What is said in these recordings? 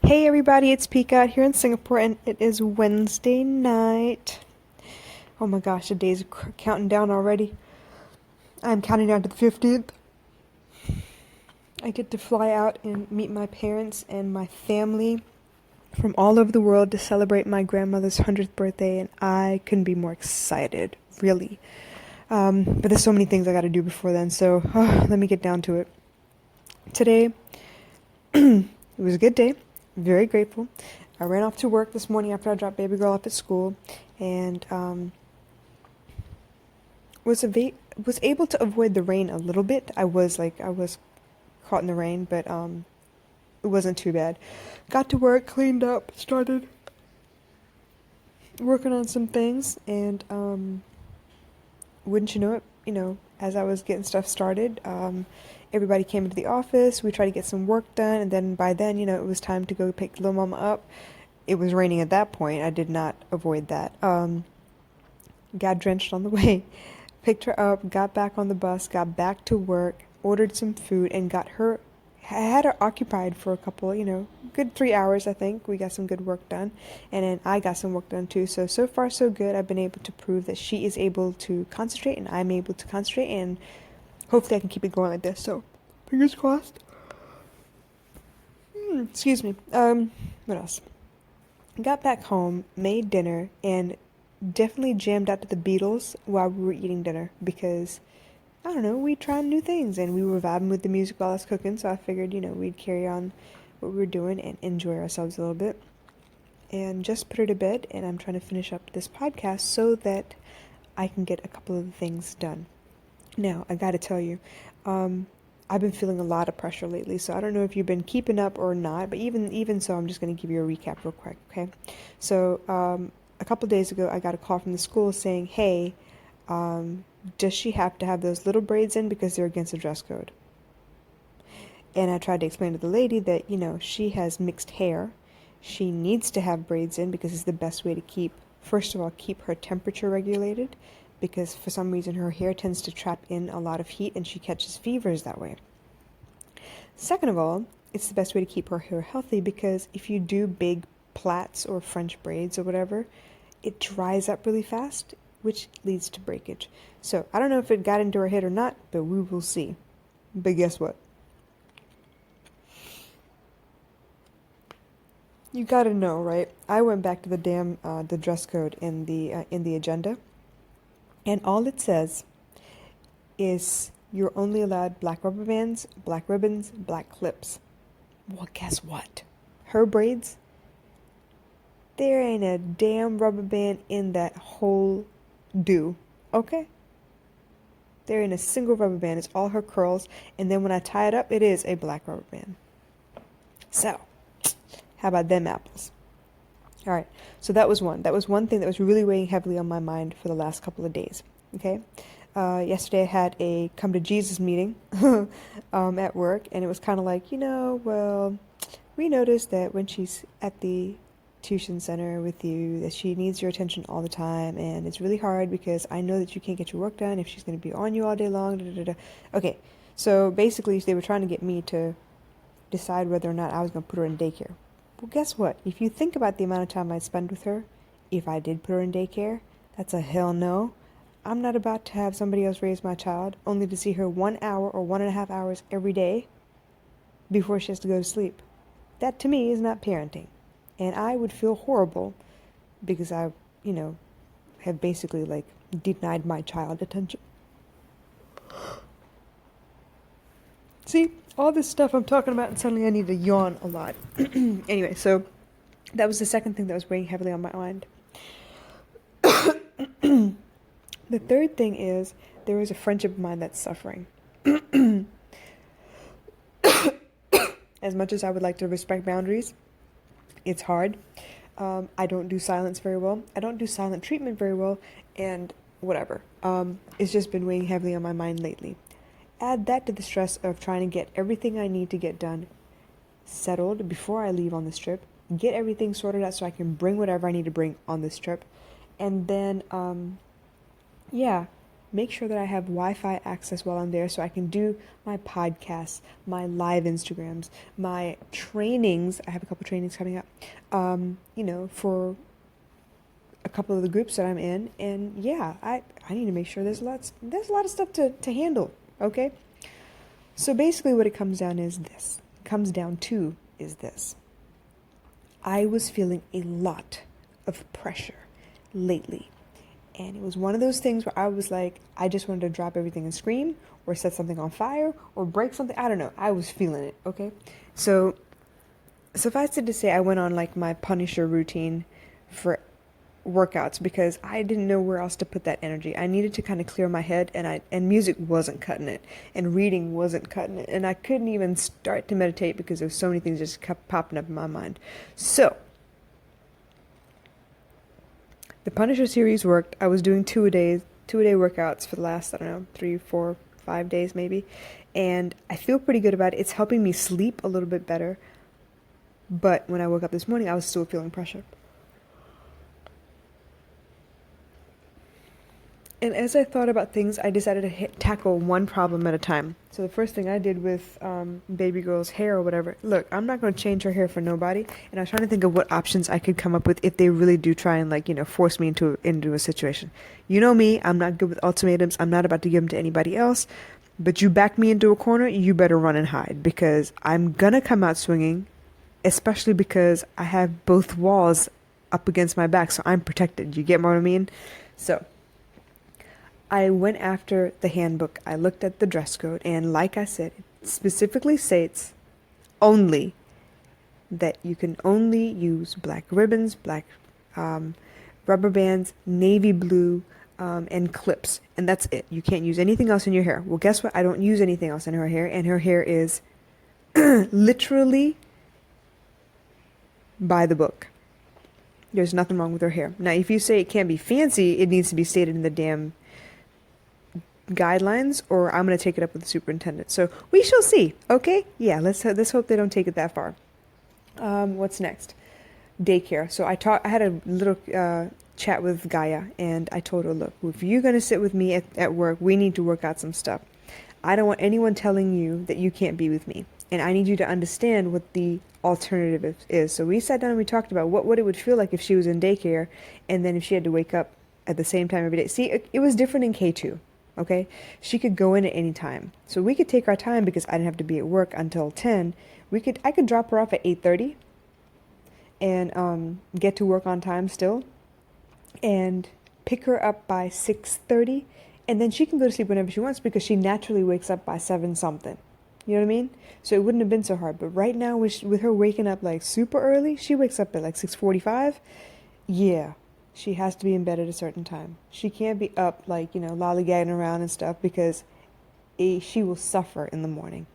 Hey everybody, it's Pika out here in Singapore, and it is Wednesday night. Oh my gosh, the days are counting down already. I'm counting down to the 15th. I get to fly out and meet my parents and my family from all over the world to celebrate my grandmother's 100th birthday, and I couldn't be more excited, really. But there's so many things I gotta do before then, so let me get down to it. Today, it was a good day. Very grateful. I ran off to work this morning after I dropped baby girl off at school, and was able to avoid the rain a little bit. I was caught in the rain, but it wasn't too bad. Got to work, cleaned up, started working on some things, and wouldn't you know it, as I was getting stuff started, everybody came into the office. We tried to get some work done, and then by then, it was time to go pick little mama up. It was raining at that point. I did not avoid that. Got drenched on the way, picked her up, got back on the bus, got back to work, ordered some food, and had her occupied for a couple, good 3 hours, I think. We got some good work done, and then I got some work done too. So far, so good. I've been able to prove that she is able to concentrate, and I'm able to concentrate, and hopefully I can keep it going like this. So, fingers crossed. Excuse me. What else? Got back home, made dinner, and definitely jammed out to the Beatles while we were eating dinner because I don't know, we tried new things and we were vibing with the music while I was cooking, so I figured, we'd carry on what we were doing and enjoy ourselves a little bit. And just put her to bed, and I'm trying to finish up this podcast so that I can get a couple of things done. Now, I gotta tell you, I've been feeling a lot of pressure lately, so I don't know if you've been keeping up or not, but even so, I'm just gonna give you a recap real quick, okay? So, a couple of days ago, I got a call from the school saying, hey, does she have to have those little braids in because they're against the dress code? And I tried to explain to the lady that, she has mixed hair. She needs to have braids in because it's the best way to first of all, keep her temperature regulated because for some reason her hair tends to trap in a lot of heat and she catches fevers that way. Second of all, it's the best way to keep her hair healthy because if you do big plaits or French braids or whatever, it dries up really fast, which leads to breakage. So I don't know if it got into her head or not, but we will see. But guess what? You gotta know, right? I went back to the dress code in the agenda, and all it says is you're only allowed black rubber bands, black ribbons, black clips. Well, guess what? Her braids, there ain't a damn rubber band in that whole do, okay? There ain't a single rubber band. It's all her curls, and then when I tie it up, it is a black rubber band. So, how about them apples? All right, so that was one. That was one thing that was really weighing heavily on my mind for the last couple of days. Okay, yesterday I had a come to Jesus meeting at work, and it was kind of like, well, we noticed that when she's at the tuition center with you, that she needs your attention all the time, and it's really hard because I know that you can't get your work done if she's going to be on you all day long. Da, da, da. Okay, so basically they were trying to get me to decide whether or not I was going to put her in daycare. Well, guess what? If you think about the amount of time I spend with her, if I did put her in daycare, that's a hell no. I'm not about to have somebody else raise my child only to see her 1 hour or 1.5 hours every day before she has to go to sleep. That to me is not parenting. And I would feel horrible because I, have basically like denied my child attention. See, all this stuff I'm talking about, and suddenly I need to yawn a lot. Anyway, so that was the second thing that was weighing heavily on my mind. The third thing is there is a friendship of mine that's suffering. As much as I would like to respect boundaries, it's hard. I don't do silence very well. I don't do silent treatment very well, and whatever. It's just been weighing heavily on my mind lately. Add that to the stress of trying to get everything I need to get done settled before I leave on this trip, get everything sorted out so I can bring whatever I need to bring on this trip, and then, yeah, make sure that I have Wi-Fi access while I'm there so I can do my podcasts, my live Instagrams, my trainings. I have a couple trainings coming up, for a couple of the groups that I'm in. And yeah, I need to make sure there's a lot of stuff to handle. Okay. So basically what it comes down to is this. I was feeling a lot of pressure lately. And it was one of those things where I was like, I just wanted to drop everything and scream or set something on fire or break something. I don't know. I was feeling it. Okay. So suffice it to say, I went on like my Punisher routine for workouts because I didn't know where else to put that energy. I needed to kind of clear my head, and music wasn't cutting it, and reading wasn't cutting it, and I couldn't even start to meditate because there was so many things just kept popping up in my mind. So the Punisher series worked. I was doing 2-a-day workouts for the last, I don't know, 3, 4, 5 days maybe, and I feel pretty good about it. It's helping me sleep a little bit better, but when I woke up this morning, I was still feeling pressure. And as I thought about things, I decided to tackle one problem at a time. So the first thing I did with baby girl's hair or whatever, look, I'm not going to change her hair for nobody. And I was trying to think of what options I could come up with if they really do try and force me into a situation. You know me, I'm not good with ultimatums. I'm not about to give them to anybody else. But you back me into a corner, you better run and hide because I'm going to come out swinging, especially because I have both walls up against my back, so I'm protected. You get what I mean? So I went after the handbook. I looked at the dress code, and like I said, it specifically states only that you can only use black ribbons, black rubber bands, navy blue, and clips, and that's it. You can't use anything else in your hair. Well, guess what? I don't use anything else in her hair, and her hair is literally by the book. There's nothing wrong with her hair. Now, if you say it can't be fancy, it needs to be stated in the damn guidelines, or I'm going to take it up with the superintendent. So we shall see. Okay, yeah, let's hope they don't take it that far. What's next? Daycare. So I had a little chat with Gaia, and I told her, look, if you're going to sit with me at work, we need to work out some stuff. I don't want anyone telling you that you can't be with me, and I need you to understand what the alternative is. So we sat down and we talked about what it would feel like if she was in daycare, and then if she had to wake up at the same time every day. See, it was different in K2. Okay, she could go in at any time, so we could take our time because I didn't have to be at work until 10. I could drop her off at 8:30, and get to work on time still, and pick her up by 6:30, and then she can go to sleep whenever she wants because she naturally wakes up by 7 something. You know what I mean? So it wouldn't have been so hard. But right now, with her waking up like super early, she wakes up at like 6:45. Yeah. She has to be in bed at a certain time. She can't be up lollygagging around and stuff because she will suffer in the morning.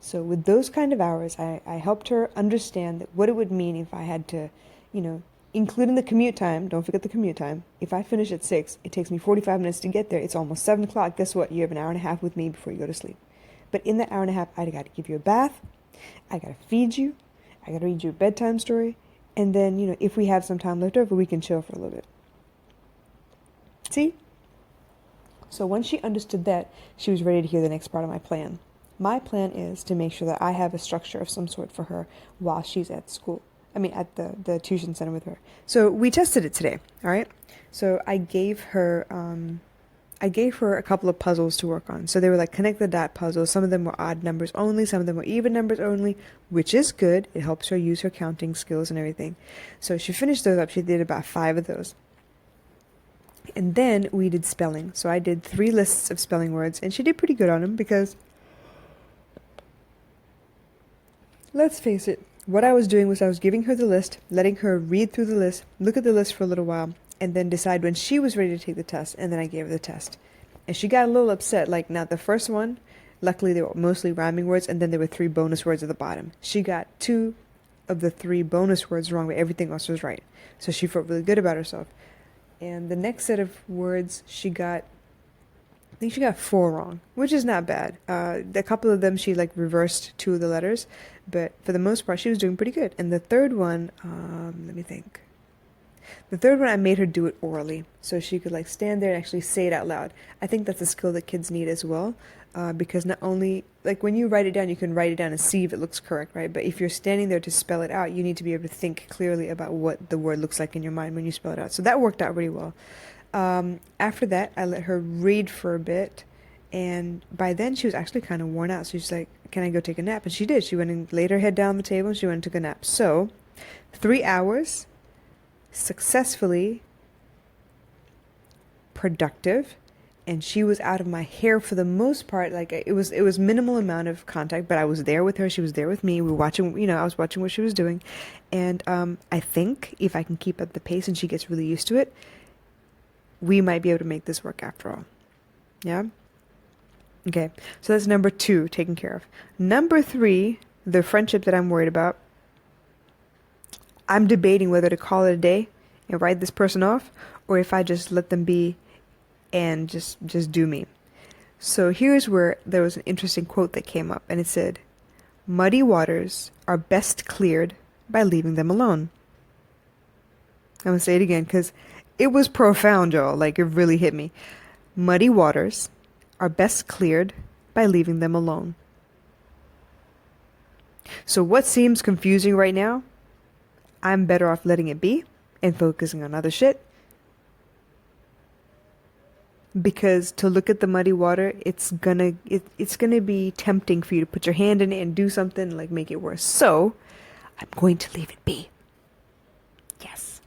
So with those kind of hours, I helped her understand that what it would mean if I had to, including the commute time. Don't forget the commute time. If I finish at 6, it takes me 45 minutes to get there. It's almost 7 o'clock. Guess what? You have an hour and a half with me before you go to sleep. But in that hour and a half, I got to give you a bath. I got to feed you. I got to read you a bedtime story. And then, if we have some time left over, we can chill for a little bit. See? So once she understood that, she was ready to hear the next part of my plan. My plan is to make sure that I have a structure of some sort for her while she's at school. At the tuition center with her. So we tested it today, all right? So I gave her a couple of puzzles to work on. So they were like connect the dot puzzles. Some of them were odd numbers only. Some of them were even numbers only, which is good. It helps her use her counting skills and everything. So she finished those up. She did about 5 of those. And then we did spelling. So I did 3 lists of spelling words, and she did pretty good on them because, let's face it, what I was doing was I was giving her the list, letting her read through the list, look at the list for a little while, and then decide when she was ready to take the test, and then I gave her the test. And she got a little upset. Now the first one, luckily they were mostly rhyming words, and then there were 3 bonus words at the bottom. She got 2 of the 3 bonus words wrong, but everything else was right. So she felt really good about herself. And the next set of words I think she got 4 wrong, which is not bad. A couple of them she reversed 2 of the letters, but for the most part she was doing pretty good. And the third one, let me think. The third one, I made her do it orally, so she could like stand there and actually say it out loud. I think that's a skill that kids need as well, because not only like when you write it down, you can write it down and see if it looks correct, right? But if you're standing there to spell it out, you need to be able to think clearly about what the word looks like in your mind when you spell it out. So that worked out really well. After that, I let her read for a bit, and by then she was actually kind of worn out. So she's like, "Can I go take a nap?" And she did. She went and laid her head down on the table and she went and took a nap. So 3 hours, successfully productive, and she was out of my hair for the most part. Like it was minimal amount of contact, but I was there with her, she was there with me, we were watching, I was watching what she was doing. And I think if I can keep up the pace and she gets really used to it, we might be able to make this work after all. Yeah. Okay, so that's number 2 taken care of. Number 3, the friendship that I'm worried about. I'm debating whether to call it a day and write this person off, or if I just let them be and just do me. So here's where there was an interesting quote that came up, and it said, "Muddy waters are best cleared by leaving them alone." I'm gonna say it again because it was profound, y'all. Like, it really hit me. Muddy waters are best cleared by leaving them alone. So what seems confusing right now, I'm better off letting it be and focusing on other shit. Because to look at the muddy water, it's gonna be tempting for you to put your hand in it and do something like make it worse. So I'm going to leave it be. Yes.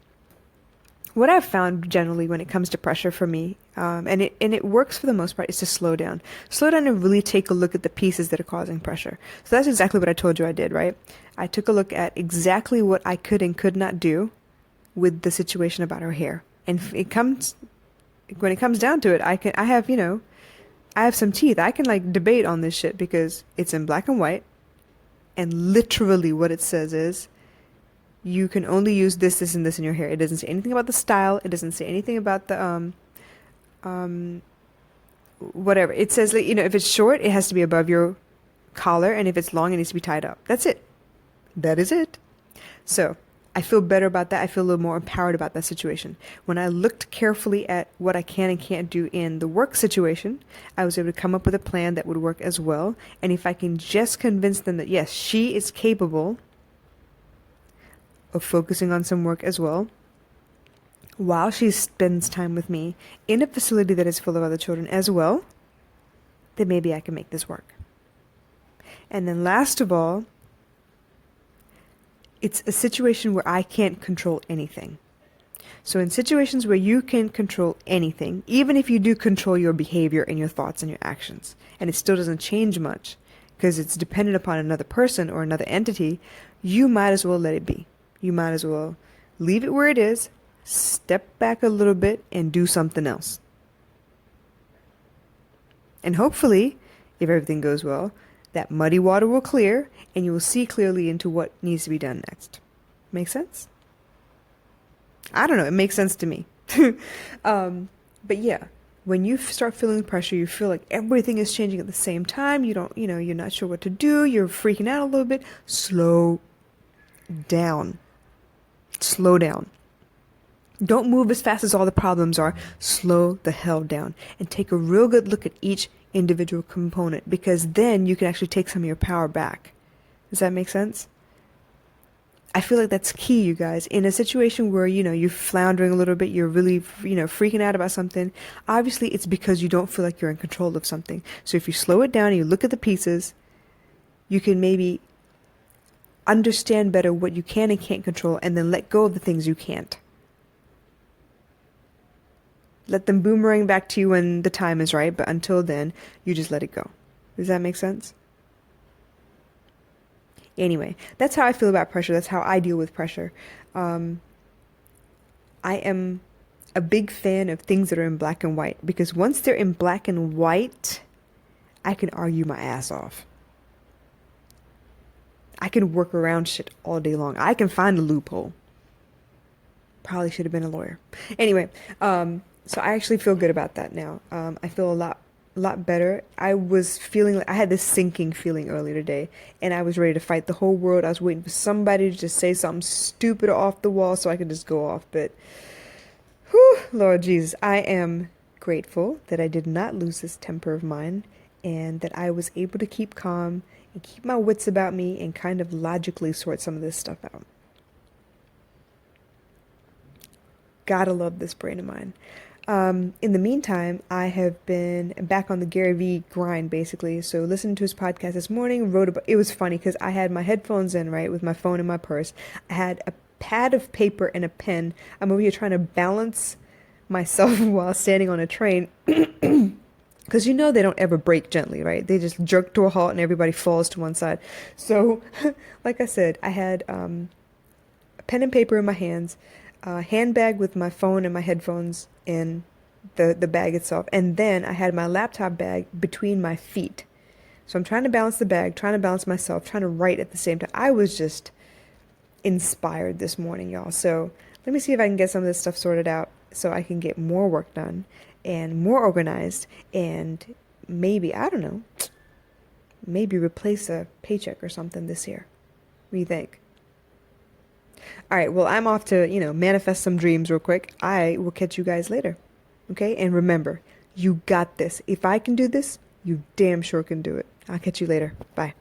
What I've found generally when it comes to pressure for me, and it works for the most part, is to slow down. Slow down and really take a look at the pieces that are causing pressure. So that's exactly what I told you I did, right? I took a look at exactly what I could and could not do with the situation about her hair. And when it comes down to it, I have some teeth. I can like debate on this shit because it's in black and white, and literally what it says is, you can only use this, this, and this in your hair. It doesn't say anything about the style. It doesn't say anything about the whatever. It says like, if it's short, it has to be above your collar, and if it's long, it needs to be tied up. That's it. That is it. So I feel better about that. I feel a little more empowered about that situation. When I looked carefully at what I can and can't do in the work situation, I was able to come up with a plan that would work as well. And if I can just convince them that, yes, she is capable of focusing on some work as well, while she spends time with me in a facility that is full of other children as well, then maybe I can make this work. And then last of all, it's a situation where I can't control anything. So in situations where you can control anything, even if you do control your behavior and your thoughts and your actions, and it still doesn't change much because it's dependent upon another person or another entity, you might as well let it be. You might as well leave it where it is, step back a little bit, and do something else. And hopefully, if everything goes well, that muddy water will clear and you will see clearly into what needs to be done next. Make sense? I don't know. It makes sense to me. But yeah, when you start feeling pressure, you feel like everything is changing at the same time. You're not sure what to do. You're freaking out a little bit. Slow down. Slow down. Don't move as fast as all the problems are. Slow the hell down and take a real good look at each individual component, because then you can actually take some of your power back. Does that make sense? I feel like that's key, you guys. In a situation where, you're floundering a little bit, you're really, freaking out about something, obviously it's because you don't feel like you're in control of something. So if you slow it down and you look at the pieces, you can maybe understand better what you can and can't control, and then let go of the things you can't. Let them boomerang back to you when the time is right, but until then, you just let it go. Does that make sense? Anyway, that's how I feel about pressure. That's how I deal with pressure. I am a big fan of things that are in black and white, because once they're in black and white, I can argue my ass off. I can work around shit all day long. I can find a loophole. Probably should have been a lawyer. Anyway, so I actually feel good about that now. I feel a lot a lot better. I was feeling like I had this sinking feeling earlier today, and I was ready to fight the whole world. I was waiting for somebody to just say something stupid or off the wall so I could just go off. But, whew, Lord Jesus, I am grateful that I did not lose this temper of mine and that I was able to keep calm and keep my wits about me and kind of logically sort some of this stuff out. Gotta love this brain of mine. In the meantime, I have been back on the Gary Vee grind, basically. So listening to his podcast this morning, wrote about it. Was funny because I had my headphones in, right, with my phone in my purse. I had a pad of paper and a pen. I'm over here trying to balance myself while standing on a train. Because you know they don't ever brake gently, right? They just jerk to a halt and everybody falls to one side. So, like I said, I had a pen and paper in my hands, a handbag with my phone and my headphones in the bag itself, and then I had my laptop bag between my feet. So I'm trying to balance the bag, trying to balance myself, trying to write at the same time. I was just inspired this morning, y'all. So let me see if I can get some of this stuff sorted out so I can get more work done and more organized and maybe, I don't know, maybe replace a paycheck or something this year. What do you think? All right, well, I'm off to, manifest some dreams real quick. I will catch you guys later. Okay? And remember, you got this. If I can do this, you damn sure can do it. I'll catch you later. Bye.